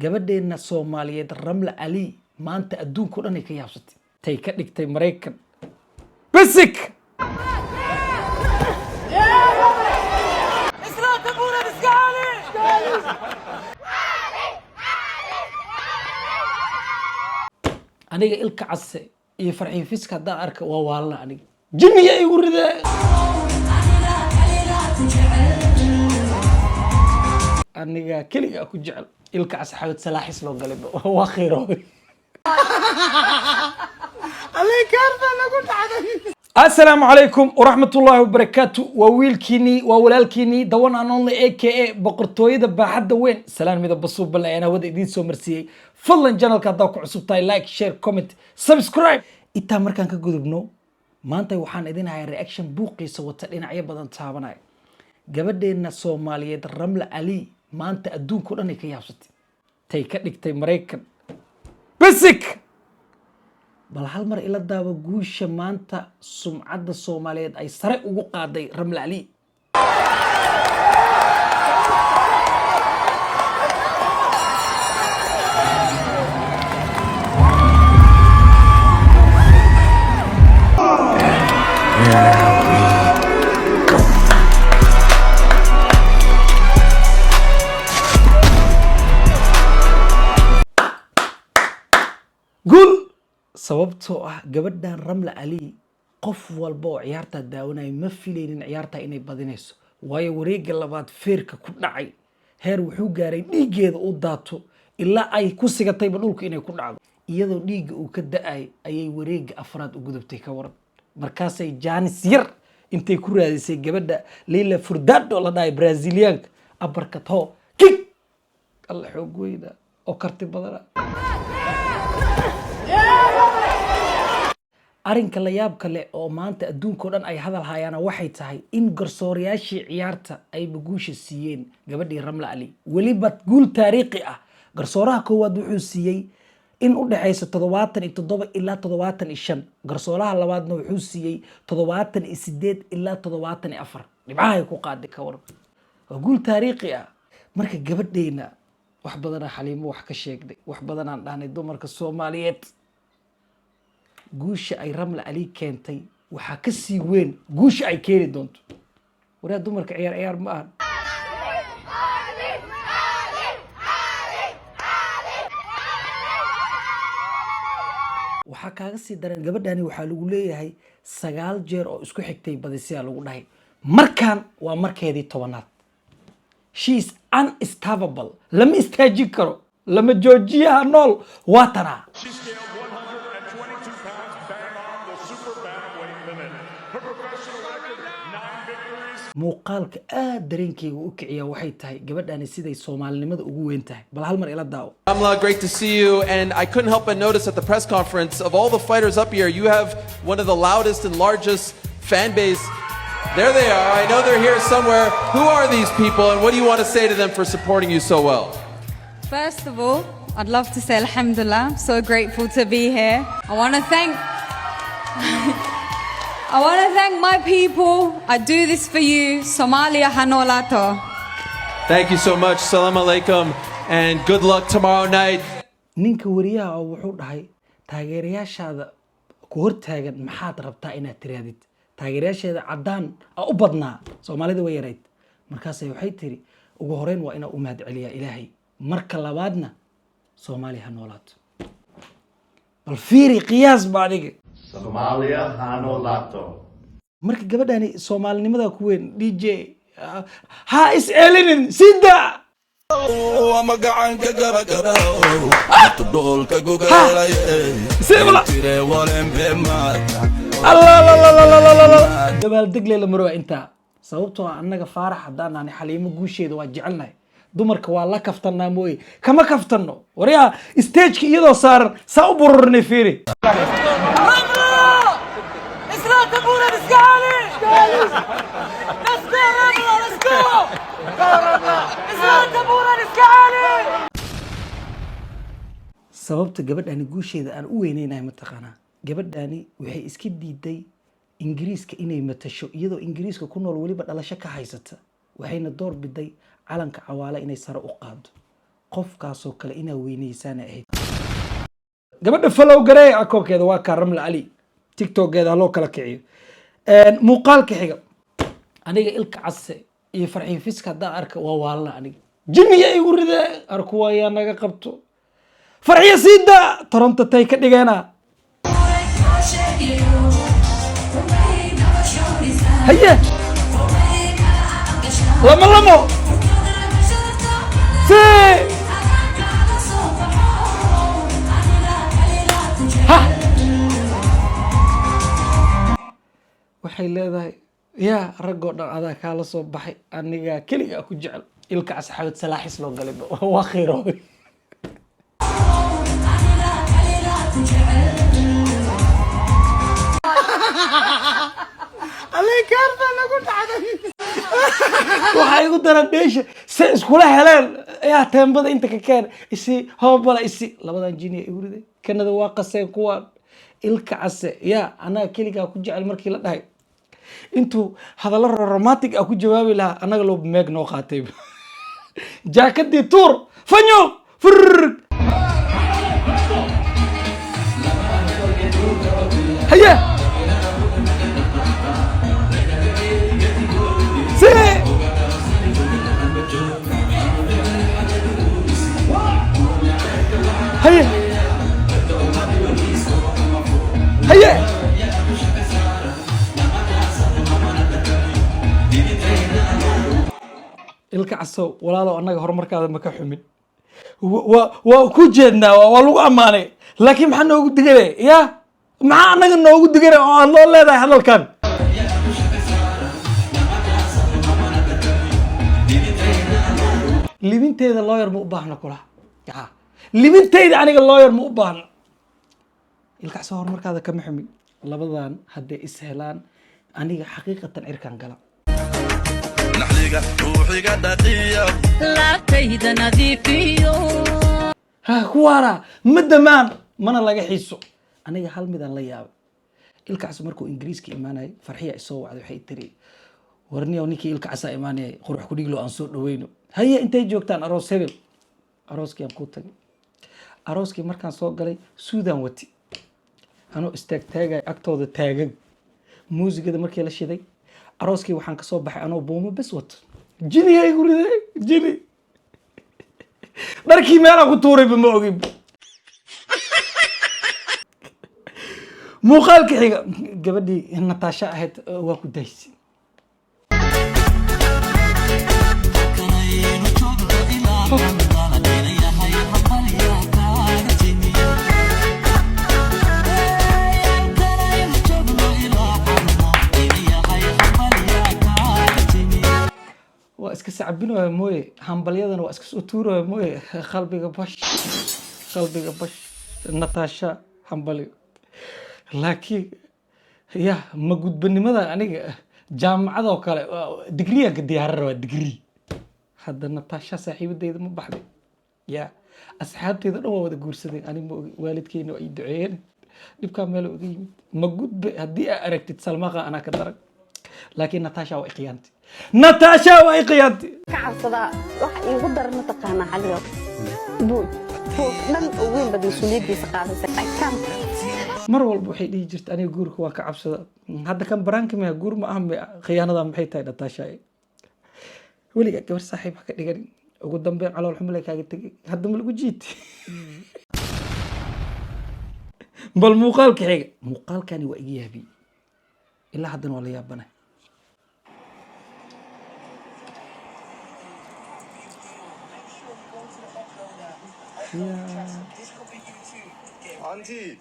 gabadheena Soomaaliyeed Ramla Ali maanta adduunka dhan ay ka yaabsatay tay ka dhigtay Mareykan basic aniga ilka case iyo farxin fiska hadda arka waa waalna aniga jinniga igu riday aniga kaliya ku jecel ilka case xawad salaaxis loo galay waa khayro السلام عليكم ورحمة الله وبركاته وويلكيني وولالكيني دوان أنوني AKA بقرطوية دبا حد وين سلام ميدا بصوب بالله أنا ودا إدين سو مرسيي فضلا جانل كاداوك عصوب تاي لايك شير كومنت سبسكرايب إتا مركان كقودبنو ما انتاي وحان إدين هاي رياكشن بوقي سوات لين عيا بدن تابناي gabadheena Soomaaliyeed Ramla Ali maanta adduunka dhan ay ka yaabsatay tay ka dhigtay Mareykan basic bal hal mar ila daaba guusha maanta sumcadda Soomaaliyeed ay sare ugu qaaday Ramla Ali قول sababtoo ah gabadhan Ramla Ali qof walba oo ciyaarta daawanay ma filaynin ciyaarta inay badinayso waayo wareegga labaad feerka ku dhacay heer wuxuu gaaray dhiigeeda u daato ilaa ay ku sigatay dhulka inay ku dhacdo iyadoo dhiigga uu ka da'ay ayay wareegga afraad u gudubtay ka waran markaasay Jaanis yar intay ku raadisay gabadha Leila Furtado la dhahay Brazilianka abarkato kick alla xoog weyda oo karti badana arinka la yaab kale oo maanta adduunka dhan ay hadal hayaan waxay tahay in garsoorayaashii ciyaarta ay guusha siiyeen gabadhii Ramla Ali waliba guul taariikhi ah garsooraha koowaad wuxuu siiyay in u dhaxayso 77 ilaa 75 garsooraha labaadna wuxuu siiyay 78 ilaa 74 dhibcaha ay ku qaaday ka waran waa guul taariikhi ah marka gabadheena wax badan Xaliimo wax ka sheegday wax badan aan dhahnay dumarka Soomaaliyeed guusha ay Ramla Ali keentay waxa ka sii weyn guusha ay keeni doonto waraa dumarka ciyaar ma aha waxa kaaga sii daran gabadhani waxa lagu leeyahay 9 jeer oo isku xigtay badisiya lagu dhahay markan waa markeedii 10aad she is unstoppable lama istaajin karo lama joojiyaha nool waa tana muuqaalka aad dareenkayga u kiciya waxay tahay gabadhani siday Soomaalinimada ugu weyn tahay bal hal mar ila daawo Ramla, great to see you, and I couldn't help but notice at the press conference of all the fighters up here, you have one of the loudest and largest fan base. There they are. I know they're here somewhere. Who are these people, and what do you want to say to them for supporting you so well? First of all, I'd love to say alhamdulillah. I'm so grateful to be here. I want to thank my people. I do this for you. Somalia Hanolato. Thank you so much. Salam alaikum, and good luck tomorrow night. ninka wariyaha wuxuu dhahay taageerayaashaada ku hortaagan maxaad rabtaa inaad tiraadid taageerayaasheeda cadaan u badnaa Soomaalida way yareed markaas waxay tiri ugu horeen waa inaa u mahad celiyaa Ilaahay marka labaadna Soomaaliya ha noolaato bal fiiri qiyaas baadiga Somalia Hanolato. marka gabadhani Soomaalinimada ku weyn DJ ha is elinin sida ama gacan ka gabagaba tudolka gogalay sibla tire walen bemaata Allah gabaal degle la marwa inta sababtoo annaga faarax hadaan aan Xaliimo guusheeda waa jecelnahay dumarka waa la kaftanaa mooy kama kaftano wariya stage iyadoo saaran saa u bururnay fiiri sababta gabadhani guusheeda aan u weyneynahay mataqaana gabadhani waxay iska diiday ingiriiska inay matasho iyadoo ingiriiska ku nool waliba dhalasho ka haysata waxayna door biday calanka cawaale inay sare u qaado qofkaasoo kale inaa weynaysaana ahayd gabadha follow garee akoonkeeda waa kaa Ramla Ali tiktokeeda haloo kala kiciyo muuqaalka xiga aniga ilka case iyo farxiin fiska haddaan arka waa waalna aniga jinniya igu ride arku waayaa naga qabto farxiya siida toronto tay ka dhigeena haye lamo si waxay leedahay yaa raggoo dhan adaa kaala soo baxay anigaa keligaa ku jecel ilka casxaawad salaaxis loo galay waa khayroobay waxaa igu daran dheesha se iskula heleen yaa teembada inta ka keen isi hoobala isi labadan jiniya igu riday kanada waa qaseen kuwaan ilka case yaa anaga keligaa ku jecel markii la dhahay intuu hadallo romantic ah ku jawaabi lahaa annaga loo meeg noo qaatay jaakadii tuur fanyo furr haye si haye haye ilka casow walaalow annaga horumarkaada ma ka xumin waa ku jeednaa waa lagu ammaanay laakiin maxaa noogu digane ya maxaa annaga noogu digane oo aad loo leedahay hadalkan libinteeda lawyer ma u baahna kula libinteyda aniga lawyer ma u baahna ilka casow horumarkaada kama xumin labadan hadday is helaan aniga xaqiiqatan cirkan gala naxliga ruuxiga dhaqiya laabtayda nadiifiyo kuwaana ma damaan mana laga xiiso aniga hal midaan la yaabay ilka casow markuu ingiriiska imaanayay farxiya isoo wacday waxay tiri warniyow ninkii ilka casaa imaanayay qurux ku dhiglo aan soo dhaweyno haye intay joogtaan aroos hebel arooskii aan ku tagay arooskii markaan soo galay suudaan wati anoo istaagtaagay agtooda taagan muusigada markii la shiday arooskii waxaan ka soo baxay anoo buumo bes wato jiniya igu riday jini dharkii meelaan ku tuurayba ma ogin muuqaalka xiga gabadhii Natasha ahayd waa ku daysi waa iska sacbinaya mooye hambalyadana waa iska soo tuuraya mooye qalbiga bash Natasha hambalyo laakiin ya ma gudbanimada aniga jaamacadoo kale digriyanka diyaarar waa digri hadda Natasha saaxiibadeyda ma baxday ya asxaabteeda dhan waa wada guursadeen ani ma ogi waalidkeyna ay duceeyeen dhibkaa meel uga yimid ma gudbe haddii aa aragtid salmaqa anaa ka darag laakiin Natasha waa iqiyaantay Natasha waa iqiyaantay كعصدا راح يقول درنا تقانا حلو بول فوق دم وين بدي يسوليك دي سقاطة كم mar walba waxay dhihi jirtay aniga guurka waa ka cabsada hadda kan baraanka ma guur ma aha khiyaanada maxay tahay Natasha weliga gabar saaxiib ka dhigan ugu dambeyn calool xumle kaaga tagay hadda ma lagu jiit bal muuqaalka xiga muuqaalkani waa iga yaabi ilaa haddana waa la yaabanahay Auntie,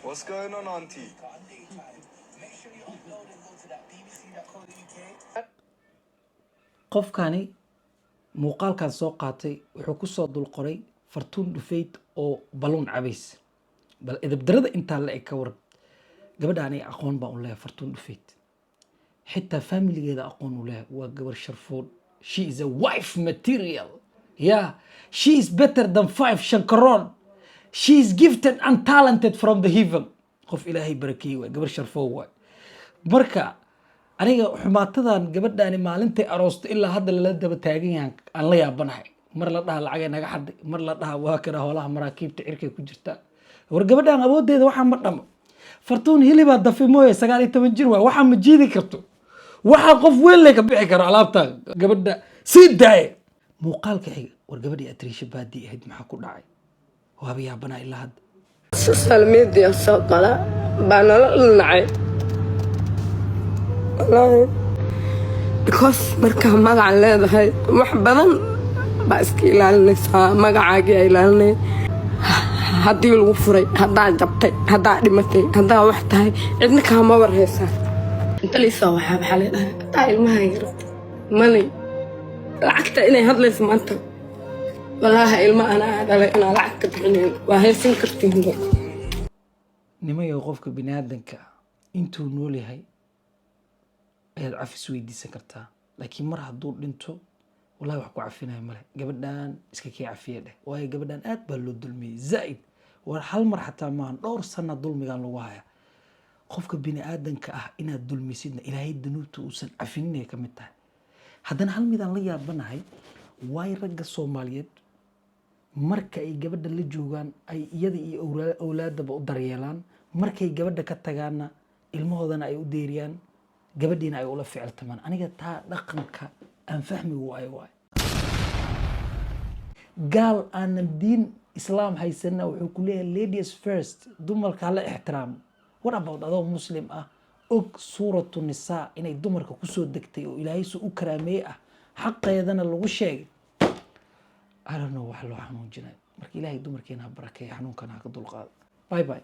what's going on, Auntie? qofkani muuqaalkan soo qaatay wuxuu ku soo dul qoray fartuun dhufayd oo baluun cabays bal edabdarada intaa la eg ka waran gabadha aniga aqoon baan u leeyahay fartuun dhufayd xitaa familigeeda aqoon u leeyahay waa gabar sharfoon she is a wife material yeah she is better than 5 shankaroon she is gifted and talented from the heaven qof ilaahay barakeeyey waay gabar sharfoon waay marka aniga xumaatadan gabadhaani maalintay aroosto ilaa hadda lala daba taagan yahan aan la yaabanahay mar la dhaha lacagay naga xaday mar la dhaha waa kana howlaha maraakiibta cirkay ku jirta war gabadhan awoodeeda waxa ma dhamo fartuun hilibaa dafi mooye 19 jir waa waxa ma jiidi karto waxa qof weyn leh ka bixi karo alaabta gabadha sii daay muuqaalka xiga war gabadhii Atriisha baadi ahayd maxaa ku dhacay waaba yaabana ilaa hadda social media soo qala baan la nacay wallahi because marka magac leedahay wax badan baa iska ilaalinaysaa magacaaga ilaalinay haddii lagu furay haddaa jabtay haddaa dhimatay haddaa wax tahay cidna kaama warhaysaa inta liisoo waxaa maxaa leedahay haddaa ilmaha yarta mani lacagta inay hadlayso maanta wallaahi ilma anaa dhalay inaa lacag ka bixinayn waa haysan kartiin nimayo qofka biniaadanka intuu nool yahay ayaad cafis weydiisan kartaa laakiin mar hadduu dhinto wallahi wax ku cafinayo male gabadhan iska kii cafiye dheh waayo gabadhan aad baa loo dulmiyey zaa'id war hal mar xataa maahan dhowr sana dulmigan lagu haya qofka biniaadanka ah inaad dulmisidna ilaahay danuubta uusan cafininay ka mid tahay haddana hal midaan la yaabanahay waay ragga Soomaaliyeed marka ay gabadha la joogaan ay iyada iyo awlaadaba u daryeelaan markay gabadha ka tagaana ilmahoodana ay u deeriyaan gabadhiina ay ula ficiltamaan aniga taa dhaqanka aan fahmi waayo gaal aan diin islaam haysana wuxuu ku leeyahay ladies first dumarka la ixtiraam what about adoo muslim ah og suuratu nisaa inay dumarka ku soo degtay oo ilaahay soo u karaameeyay ah xaqeedana lagu sheegay I don't know wax loo xanuujinay marka ilaahay dumarkeena barakeeyo xanuunkana ka dulqaado bye bye